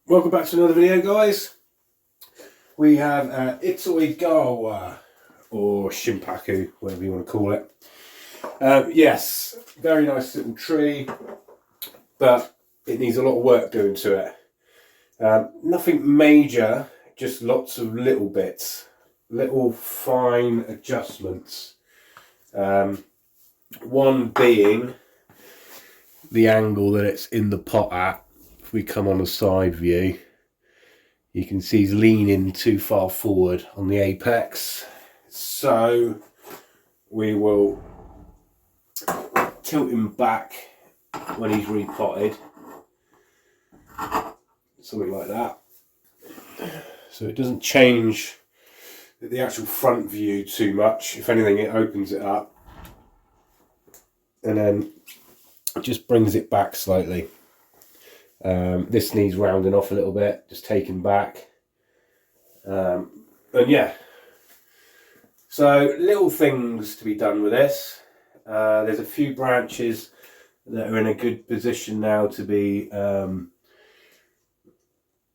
Welcome back to another video, guys. We have Itoigawa, or Shimpaku, whatever you want to call it. Yes, very nice little tree, but it needs a lot of work doing to it. Nothing major, just lots of little bits, little fine adjustments. One being the angle that it's in the pot at. If we come on a side view, you can see he's leaning too far forward on the apex. So we will tilt him back when he's repotted. Something like that. So it doesn't change the actual front view too much. If anything, it opens it up. And then it just brings it back slightly. This needs rounding off a little bit, just taken back. And yeah, so little things to be done with this. There's a few branches that are in a good position now to be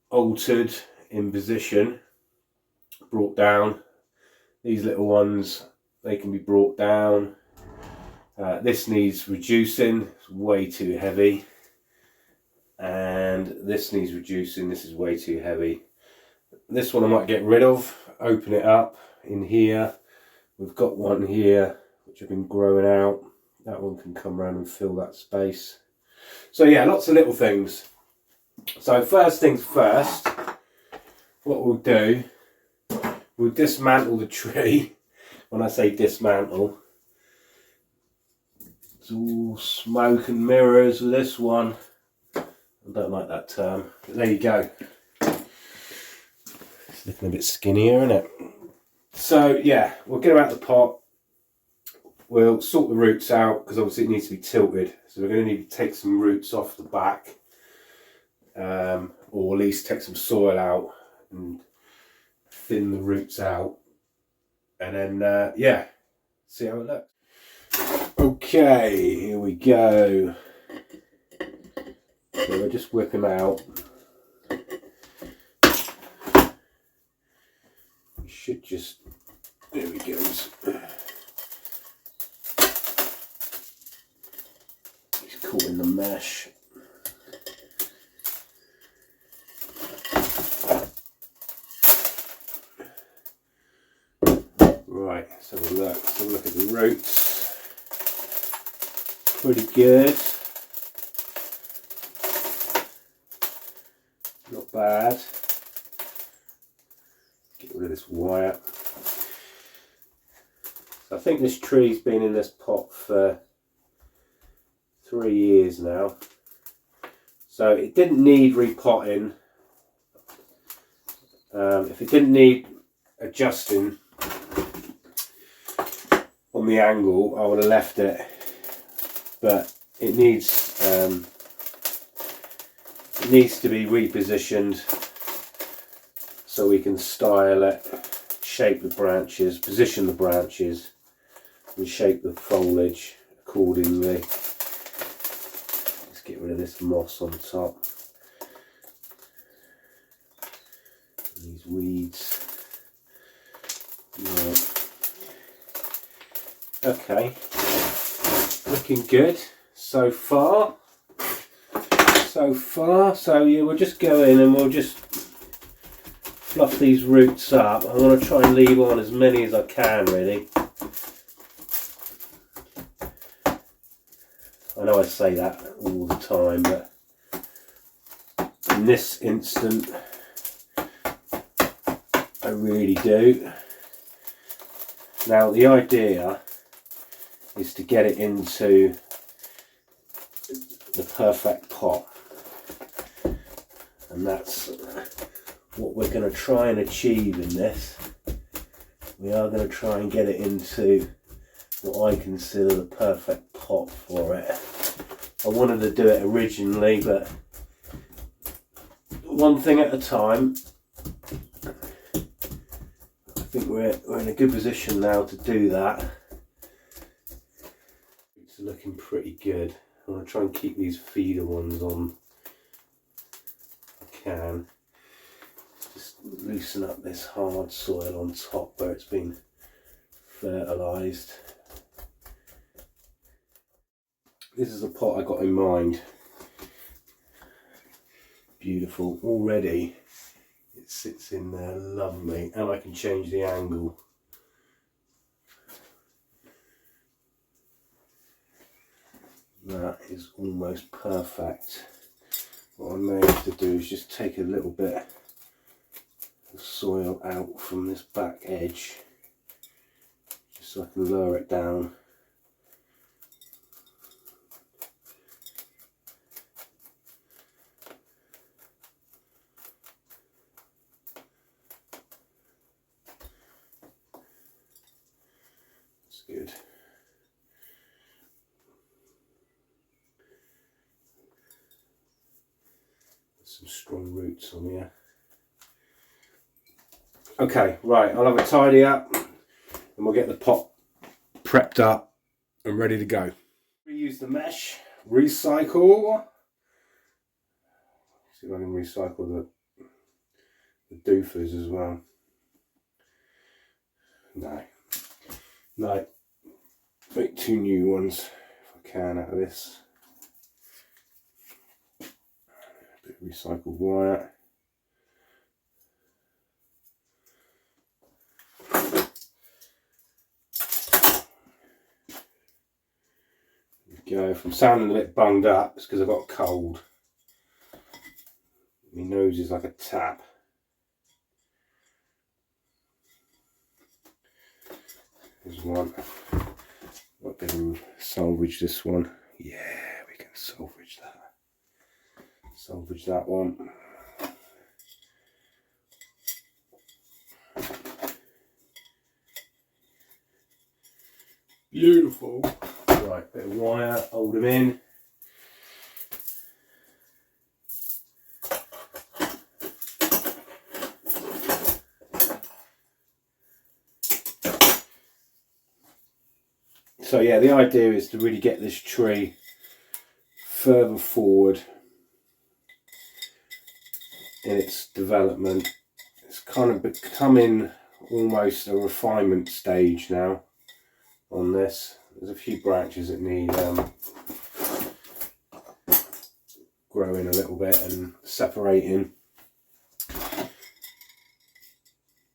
altered in position, brought down. These little ones, they can be brought down. This needs reducing, it's way too heavy. And this needs reducing, this is way too heavy. This one I might get rid of, open it up in here. We've got one here which have been growing out. That one can come around and fill that space. So yeah, lots of little things. So first things first, what we'll do, we'll dismantle the tree. When I say dismantle, it's all smoke and mirrors with this one. I don't like that term, but there you go. It's looking a bit skinnier, isn't it? So yeah, we'll get him out of the pot. We'll sort the roots out, because obviously it needs to be tilted. So we're going to need to take some roots off the back, or at least take some soil out and thin the roots out. And then, yeah, see how it looks. Okay, here we go. So we'll just whip him out. We should just, there we go. He's caught in the mesh. Right, so we'll look at the roots. Pretty good. Not bad. Get rid of this wire. So I think this tree's been in this pot for 3 years now. So it didn't need repotting. If it didn't need adjusting on the angle, I would have left it. But it needs to be repositioned so we can style it, shape the branches, position the branches and shape the foliage accordingly. Let's get rid of this moss on top, and these weeds. Right. Okay, looking good so far. So yeah, we'll just go in and we'll just fluff these roots up. I want to try and leave on as many as I can, really. I know I say that all the time, but in this instant I really do. Now the idea is to get it into the perfect pot. And that's what we're going to try and achieve in this. We are going to try and get it into what I consider the perfect pot for it. I wanted to do it originally, but one thing at a time. I think we're in a good position now to do that. It's looking pretty good. I want to try and keep these feeder ones on. can. Just loosen up this hard soil on top where it's been fertilised. This is a pot I got in mind. Beautiful already. It sits in there lovely, and I can change the angle. That is almost perfect. What I may have to do is just take a little bit of soil out from this back edge, just so I can lower it down. That's good. Some strong roots on here. Okay, right, I'll have a tidy up and we'll get the pot prepped up and ready to go. Reuse the mesh, recycle. See if I can recycle the doofers as well. No, make 2 new ones if I can out of this. A bit of recycled wire. Go. If I'm sounding a bit bunged up, it's because I've got a cold. My nose is like a tap. There's one. Might be able to salvage this one. Yeah, we can salvage that. Salvage that one. Beautiful. Right, bit of wire, hold them in. So yeah, the idea is to really get this tree further forward in its development. It's kind of becoming almost a refinement stage now on this. There's a few branches that need growing a little bit and separating,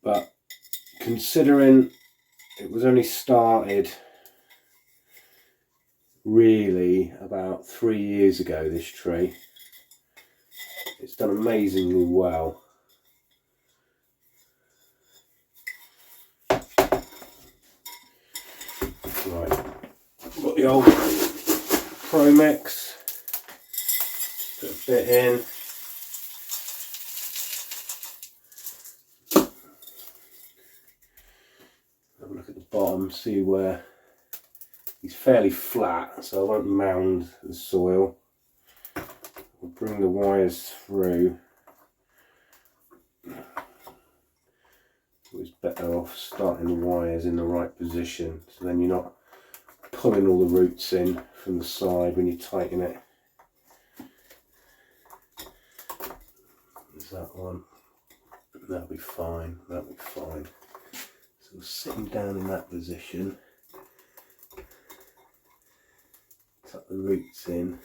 but considering it was only started really about 3 years ago, this tree, it's done amazingly well. Right, I've got the old Pro Mix, put a bit in. Have a look at the bottom, see where he's fairly flat, so I won't mound the soil. We'll bring the wires through. It's better off starting the wires in the right position, so then you're not pulling all the roots in from the side when you tighten it. There's that one. That'll be fine. That'll be fine. So we're sitting down in that position. Tuck the roots in.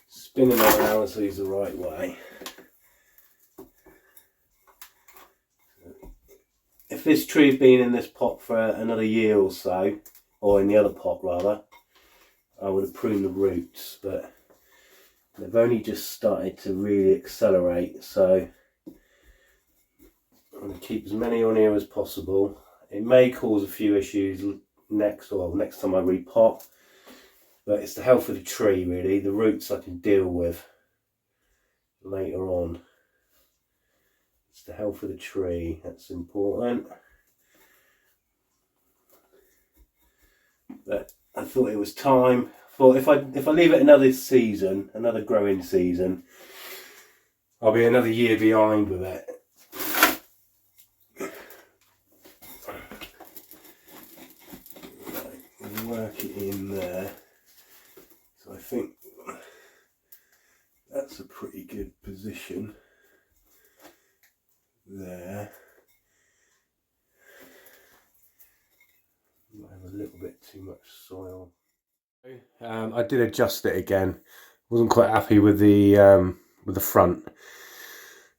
Spinning them around so he's the right way. If this tree had been in this pot for another year or so, or in the other pot rather, I would have pruned the roots, but they've only just started to really accelerate, so I'm going to keep as many on here as possible. It may cause a few issues next time I repot, but it's the health of the tree really. The roots I can deal with later on. It's the health of the tree that's important. But I thought it was time. Well, if I leave it another season, another growing season, I'll be another year behind with it. Right, work it in there. So I think that's a pretty good position there. Might have a little bit too much soil. I did adjust it again. Wasn't quite happy with the front,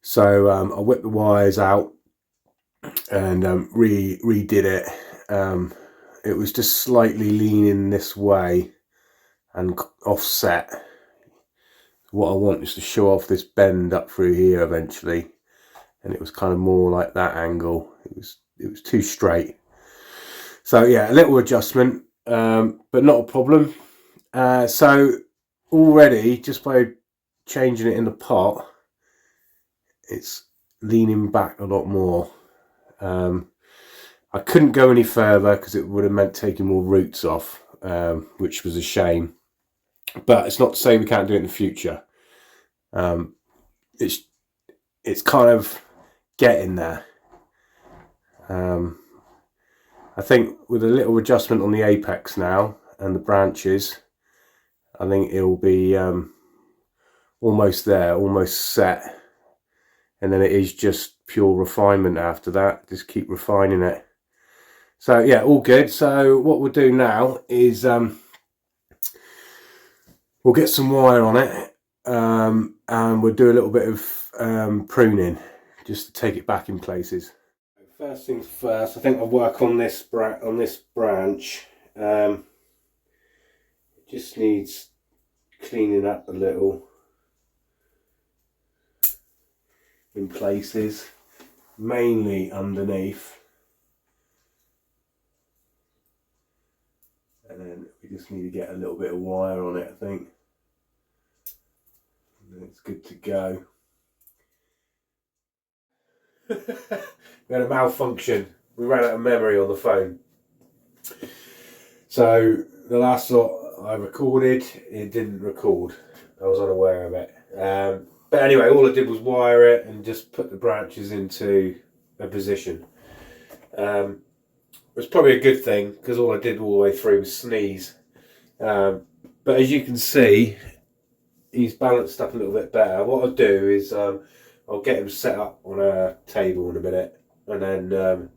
so I whipped the wires out and redid it. It was just slightly leaning this way and offset. What I want is to show off this bend up through here eventually, and it was kind of more like that angle. It was too straight. So yeah, a little adjustment, but not a problem. So already, just by changing it in the pot, it's leaning back a lot more. I couldn't go any further because it would have meant taking more roots off, which was a shame. But it's not to say we can't do it in the future. It's kind of getting there. I think with a little adjustment on the apex now and the branches, I think it'll be almost there, almost set. And then it is just pure refinement after that. Just keep refining it. So yeah, all good. So what we'll do now is we'll get some wire on it, and we'll do a little bit of pruning just to take it back in places. First things first, I think I'll work on this branch. It just needs cleaning up a little in places, mainly underneath. And then we just need to get a little bit of wire on it, I think. And then it's good to go. We had a malfunction. We ran out of memory on the phone. So the last lot I recorded, it didn't record. I was unaware of it. But anyway, all I did was wire it and just put the branches into a position. It was probably a good thing because all I did all the way through was sneeze. But as you can see, he's balanced up a little bit better. What I'll do is I'll get him set up on a table in a minute and then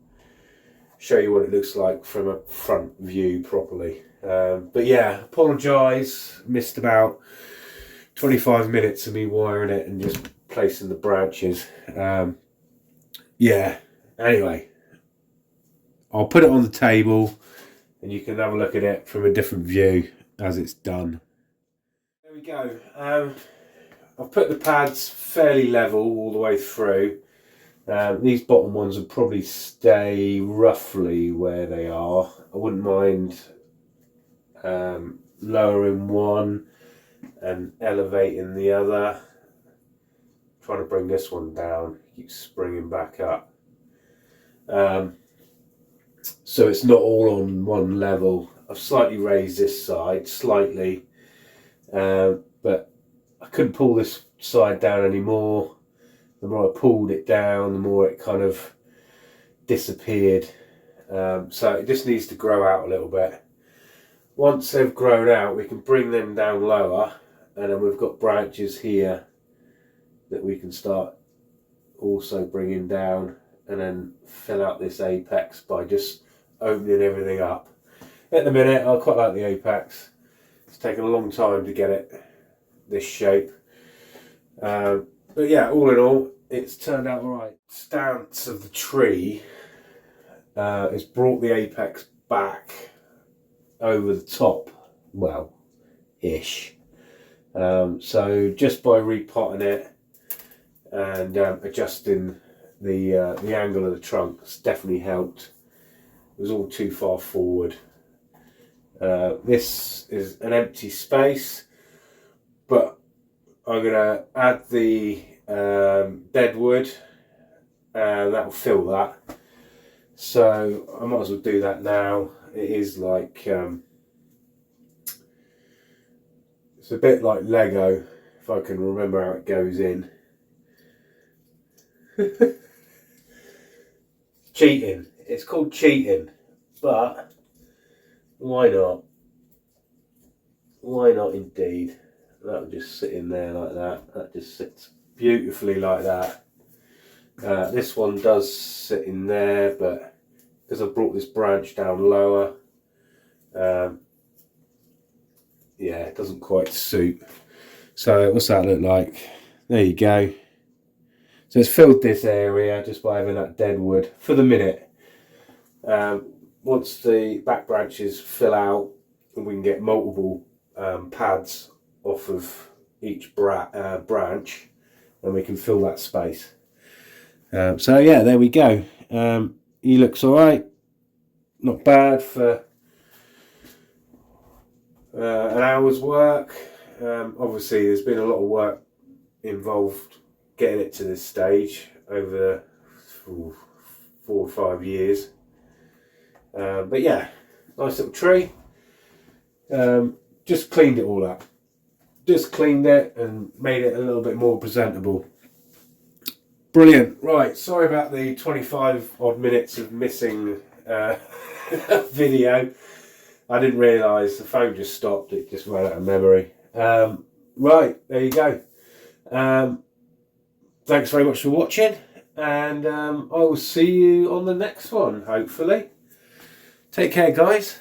show you what it looks like from a front view properly. But yeah, apologise, missed about 25 minutes of me wiring it and just placing the branches. Yeah, anyway, I'll put it on the table and you can have a look at it from a different view as it's done. There we go. I've put the pads fairly level all the way through. These bottom ones will probably stay roughly where they are. I wouldn't mind lowering one and elevating the other. I'm trying to bring this one down, keeps springing back up. So it's not all on one level. I've slightly raised this side, slightly, but I couldn't pull this side down anymore. The more I pulled it down, the more it kind of disappeared. So it just needs to grow out a little bit. Once they've grown out, we can bring them down lower, and then we've got branches here that we can start also bringing down and then fill out this apex by just opening everything up. At the minute, I quite like the apex. It's taken a long time to get it this shape. But yeah, all in all, it's turned out alright. Stance of the tree has brought the apex back over the top, well, ish. So just by repotting it and adjusting the angle of the trunk, it's definitely helped. It was all too far forward. This is an empty space, but I'm going to add the dead wood and that will fill that. So I might as well do that now. It is like, it's a bit like Lego, if I can remember how it goes in. Cheating. It's called cheating, but why not? Why not indeed? That'll just sit in there like that. That just sits beautifully like that. This one does sit in there, but because I brought this branch down lower, yeah, it doesn't quite suit. So what's that look like? There you go. So it's filled this area just by having that dead wood for the minute. Once the back branches fill out and we can get multiple pads off of each branch, then we can fill that space. So yeah, there we go. He looks alright. Not bad for an hour's work. Obviously there's been a lot of work involved getting it to this stage over 4 or 5 years. But yeah, nice little tree. Just cleaned it all up. Just cleaned it and made it a little bit more presentable. Brilliant. Right, sorry about the 25 odd minutes of missing video. I didn't realise the phone just stopped. It just ran out of memory. Right, there you go. Thanks very much for watching, and I will see you on the next one, hopefully. Take care, guys.